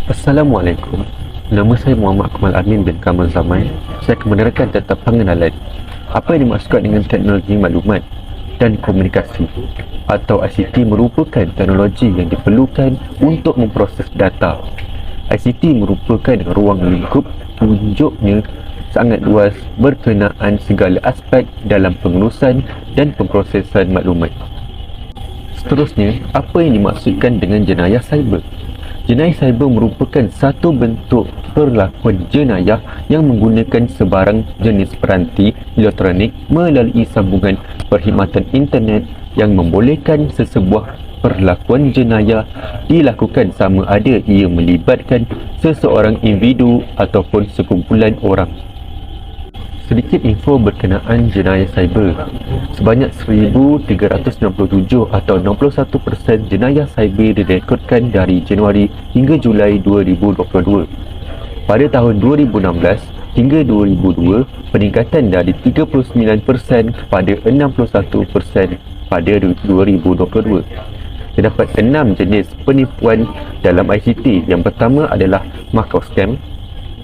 Assalamualaikum. Nama saya Muhammad Kamal Amin bin Kamal Zaman. Saya akan menerangkan tentang pengenalan apa yang dimaksudkan dengan teknologi maklumat dan komunikasi atau ICT merupakan teknologi yang diperlukan untuk memproses data. ICT merupakan ruang lingkup wujudnya sangat luas berkenaan segala aspek dalam pengurusan dan pemprosesan maklumat. Seterusnya, apa yang dimaksudkan dengan jenayah cyber? Jenayah cyber merupakan satu bentuk perlakuan jenayah yang menggunakan sebarang jenis peranti elektronik melalui sambungan perkhidmatan internet yang membolehkan sesebuah perlakuan jenayah dilakukan sama ada ia melibatkan seseorang individu ataupun sekumpulan orang. Sedikit info berkenaan jenayah cyber. Sebanyak 1,367 atau 61% jenayah cyber direkodkan dari Januari hingga Julai 2022. Pada tahun 2016 hingga 2002, peningkatan dari 39% kepada 61% pada 2022. Terdapat 6 jenis penipuan dalam ICT. Yang pertama adalah markup scam,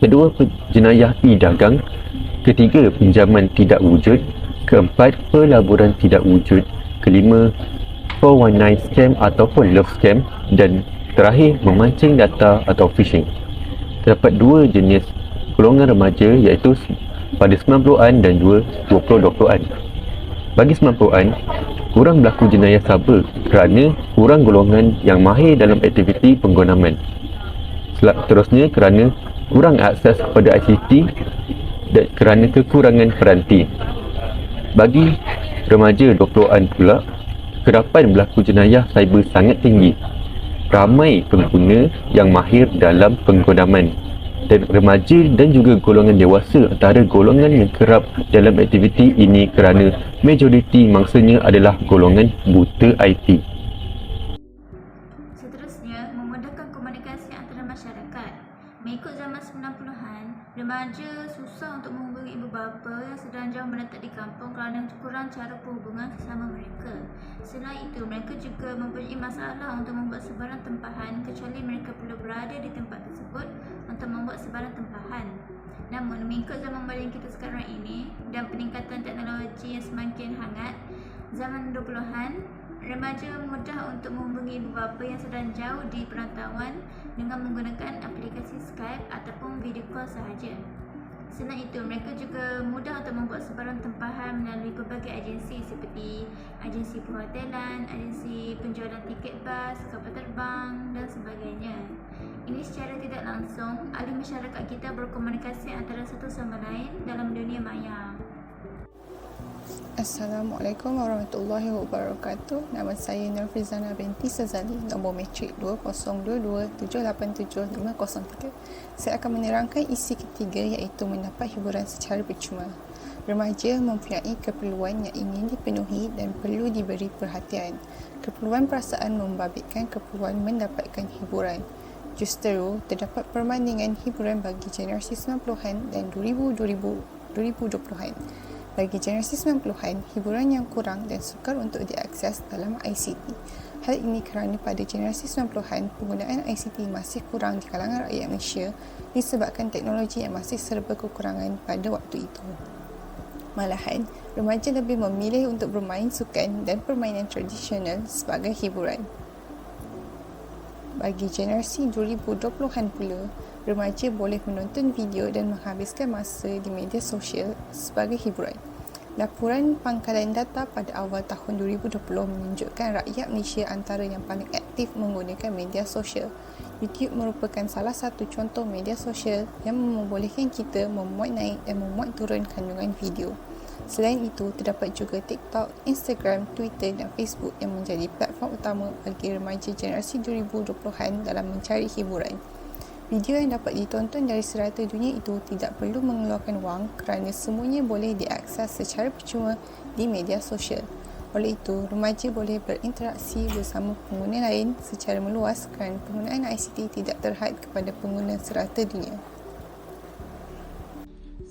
kedua jenayah e-dagang, ketiga pinjaman tidak wujud, keempat pelaburan tidak wujud, kelima 419 scam ataupun love scam, dan terakhir memancing data atau phishing. Terdapat dua jenis golongan remaja iaitu pada 90-an dan 20-an. Bagi 90-an, kurang berlaku jenayah cyber kerana kurang golongan yang mahir dalam aktiviti penggunaman. Seterusnya kerana kurang akses kepada ICT dan kerana kekurangan peranti. Bagi remaja 20-an pula, kekerapan berlaku jenayah cyber sangat tinggi. Ramai pengguna yang mahir dalam penggunaman, dan remaja dan juga golongan dewasa antara golongan yang kerap dalam aktiviti ini kerana majoriti mangsanya adalah golongan buta IT. Seterusnya, memudahkan komunikasi antara masyarakat. Mengikut zaman 90-an, remaja susah untuk menghubungi ibu bapa yang sedang jauh menetap di kampung kerana kurang cara perhubungan sesama mereka. Selain itu, mereka juga mempunyai masalah untuk membuat sebarang tempahan kecuali mereka perlu berada di tempat tersebut untuk membuat sebarang tempahan. Namun, mengikut zaman moden kita sekarang ini dan peningkatan teknologi yang semakin hangat, zaman 20-an, remaja mudah untuk menghubungi ibu bapa yang sedang jauh di perantauan dengan menggunakan aplikasi Skype ataupun video call sahaja. Selain itu, mereka juga mudah untuk membuat sebarang tempahan melalui pelbagai agensi seperti agensi perhotelan, agensi penjualan tiket bas, kapal terbang dan sebagainya. Ini secara tidak langsung, ahli masyarakat kita berkomunikasi antara satu sama lain dalam dunia maya. Assalamualaikum warahmatullahi wabarakatuh. Nama saya Nurfizana binti Sazali, nombor matrik 2022787503. Saya akan menerangkan isi ketiga iaitu mendapat hiburan secara percuma. Remaja mempunyai keperluan yang ingin dipenuhi dan perlu diberi perhatian. Keperluan perasaan membabitkan keperluan mendapatkan hiburan. Justru, terdapat perbandingan hiburan bagi generasi 90-an dan 2020-an. Bagi generasi 90-an, hiburan yang kurang dan sukar untuk diakses dalam ICT. Hal ini kerana pada generasi 90-an, penggunaan ICT masih kurang di kalangan rakyat Malaysia disebabkan teknologi yang masih serba kekurangan pada waktu itu. Malahan, remaja lebih memilih untuk bermain sukan dan permainan tradisional sebagai hiburan. Bagi generasi 2020-an pula, remaja boleh menonton video dan menghabiskan masa di media sosial sebagai hiburan. Laporan Pangkalan Data pada awal tahun 2020 menunjukkan rakyat Malaysia antara yang paling aktif menggunakan media sosial. YouTube merupakan salah satu contoh media sosial yang membolehkan kita memuat naik dan memuat turun kandungan video. Selain itu, terdapat juga TikTok, Instagram, Twitter dan Facebook yang menjadi platform utama bagi remaja generasi 2020-an dalam mencari hiburan. Video yang dapat ditonton dari serata dunia itu tidak perlu mengeluarkan wang kerana semuanya boleh diakses secara percuma di media sosial. Oleh itu, remaja boleh berinteraksi bersama pengguna lain secara meluas kerana penggunaan ICT tidak terhad kepada pengguna serata dunia.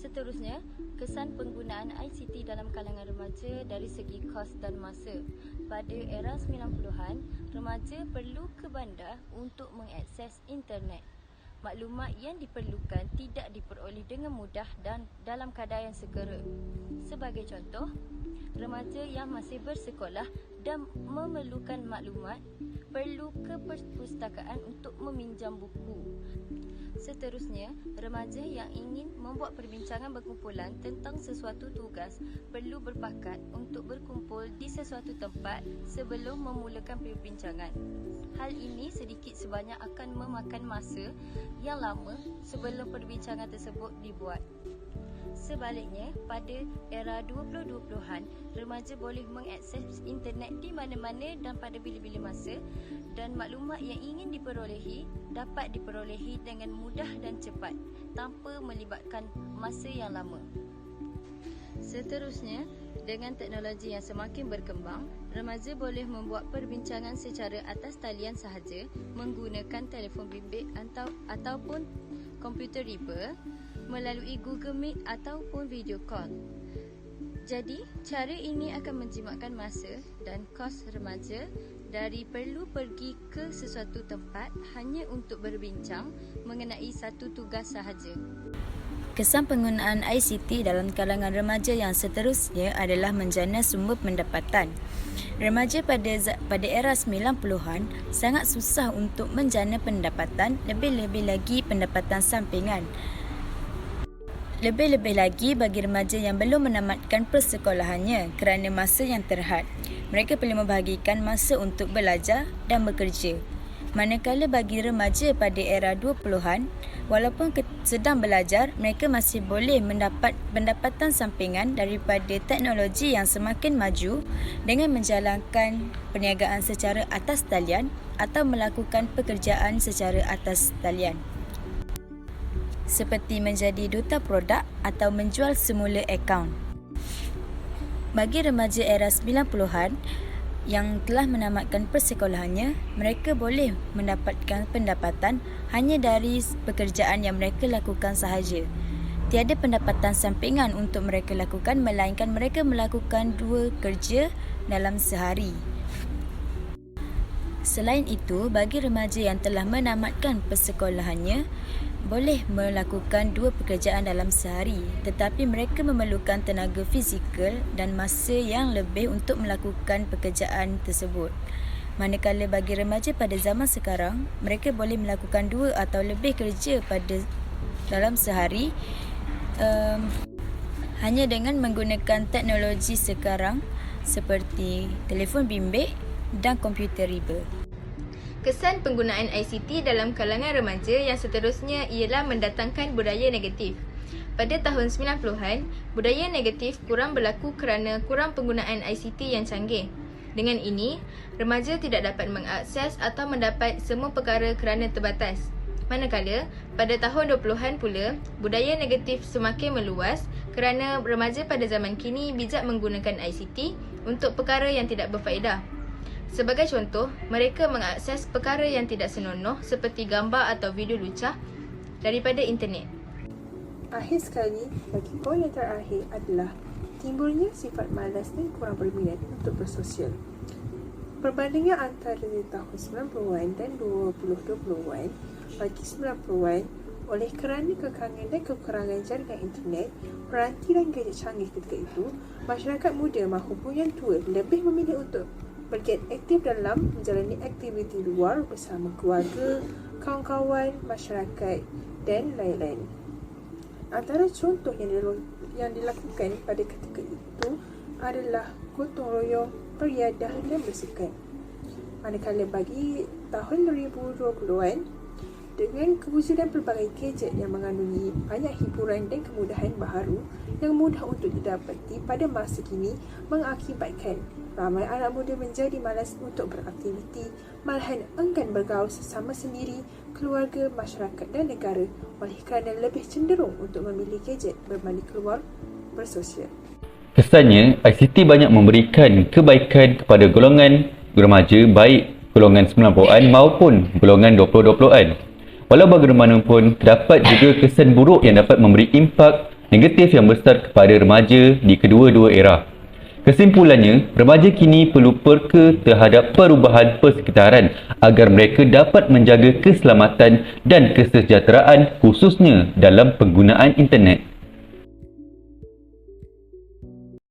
Seterusnya, kesan penggunaan ICT dalam kalangan remaja dari segi kos dan masa. Pada era 90-an, remaja perlu ke bandar untuk mengakses internet. maklumat yang diperlukan tidak diperoleh dengan mudah dan dalam keadaan yang segera. Sebagai contoh, remaja yang masih bersekolah dan memerlukan maklumat perlu ke perpustakaan untuk meminjam buku. Seterusnya, remaja yang ingin membuat perbincangan berkumpulan tentang sesuatu tugas perlu berpakat untuk berkumpul di sesuatu tempat sebelum memulakan perbincangan. Hal ini sedikit sebanyak akan memakan masa yang lama sebelum perbincangan tersebut dibuat. Sebaliknya, pada era 2020-an, remaja boleh mengakses internet di mana-mana dan pada bila-bila masa, dan maklumat yang ingin diperolehi dapat diperolehi dengan mudah dan cepat tanpa melibatkan masa yang lama. Seterusnya, dengan teknologi yang semakin berkembang, remaja boleh membuat perbincangan secara atas talian sahaja menggunakan telefon bimbit ataupun komputer riba, melalui Google Meet ataupun video call. Jadi, cara ini akan menjimatkan masa dan kos remaja dari perlu pergi ke sesuatu tempat hanya untuk berbincang mengenai satu tugas sahaja. Kesan penggunaan ICT dalam kalangan remaja yang seterusnya adalah menjana sumber pendapatan. Remaja pada era 90-an sangat susah untuk menjana pendapatan, lebih-lebih lagi pendapatan sampingan. Lebih-lebih lagi bagi remaja yang belum menamatkan persekolahannya kerana masa yang terhad. Mereka perlu membahagikan masa untuk belajar dan bekerja. Manakala bagi remaja pada era 20-an, walaupun sedang belajar, mereka masih boleh mendapat pendapatan sampingan daripada teknologi yang semakin maju dengan menjalankan perniagaan secara atas talian atau melakukan pekerjaan secara atas talian, seperti menjadi duta produk atau menjual semula akaun. Bagi remaja era 90-an yang telah menamatkan persekolahannya, mereka boleh mendapatkan pendapatan hanya dari pekerjaan yang mereka lakukan sahaja. Tiada pendapatan sampingan untuk mereka lakukan, melainkan mereka melakukan 2 kerja dalam sehari. Selain itu, bagi remaja yang telah menamatkan persekolahannya, boleh melakukan 2 pekerjaan dalam sehari, tetapi mereka memerlukan tenaga fizikal dan masa yang lebih untuk melakukan pekerjaan tersebut. Manakala bagi remaja pada zaman sekarang, mereka boleh melakukan 2 atau lebih kerja dalam sehari hanya dengan menggunakan teknologi sekarang seperti telefon bimbit dan komputer riba. Kesan penggunaan ICT dalam kalangan remaja yang seterusnya ialah mendatangkan budaya negatif. Pada tahun 90-an, budaya negatif kurang berlaku kerana kurang penggunaan ICT yang canggih. Dengan ini, remaja tidak dapat mengakses atau mendapat semua perkara kerana terbatas. Manakala, pada tahun 20-an pula, budaya negatif semakin meluas kerana remaja pada zaman kini bijak menggunakan ICT untuk perkara yang tidak berfaedah. Sebagai contoh, mereka mengakses perkara yang tidak senonoh seperti gambar atau video lucah daripada internet. Akhir sekali, bagi poin yang terakhir adalah timbulnya sifat malas dan kurang berminat untuk bersosial. Perbandingan antara tahun 90-an dan 2020-an, bagi 90-an, oleh kerana kekangan dan kekurangan jaringan internet, peranti dan gadget canggih ketika itu, masyarakat muda maupun yang tua lebih memilih untuk bergiat aktif dalam menjalani aktiviti luar bersama keluarga, kawan-kawan, masyarakat dan lain-lain. Antara contoh yang dilakukan pada ketika itu adalah gotong royong, beriadah dan bersukan. Manakala bagi tahun 2020-an, dengan kewujudan pelbagai gadget yang mengandungi banyak hiburan dan kemudahan baharu yang mudah untuk didapati pada masa kini, mengakibatkan ramai anak muda menjadi malas untuk beraktiviti, malahan enggan bergaul sesama sendiri, keluarga, masyarakat dan negara, oleh kerana lebih cenderung untuk memilih gadget berbanding keluar bersosial. Kesannya, ICT banyak memberikan kebaikan kepada golongan remaja, baik golongan 90-an maupun golongan 2020-an. Walau bagaimanapun, terdapat juga kesan buruk yang dapat memberi impak negatif yang besar kepada remaja di kedua-dua era. Kesimpulannya, remaja kini perlu peka terhadap perubahan persekitaran agar mereka dapat menjaga keselamatan dan kesejahteraan khususnya dalam penggunaan internet.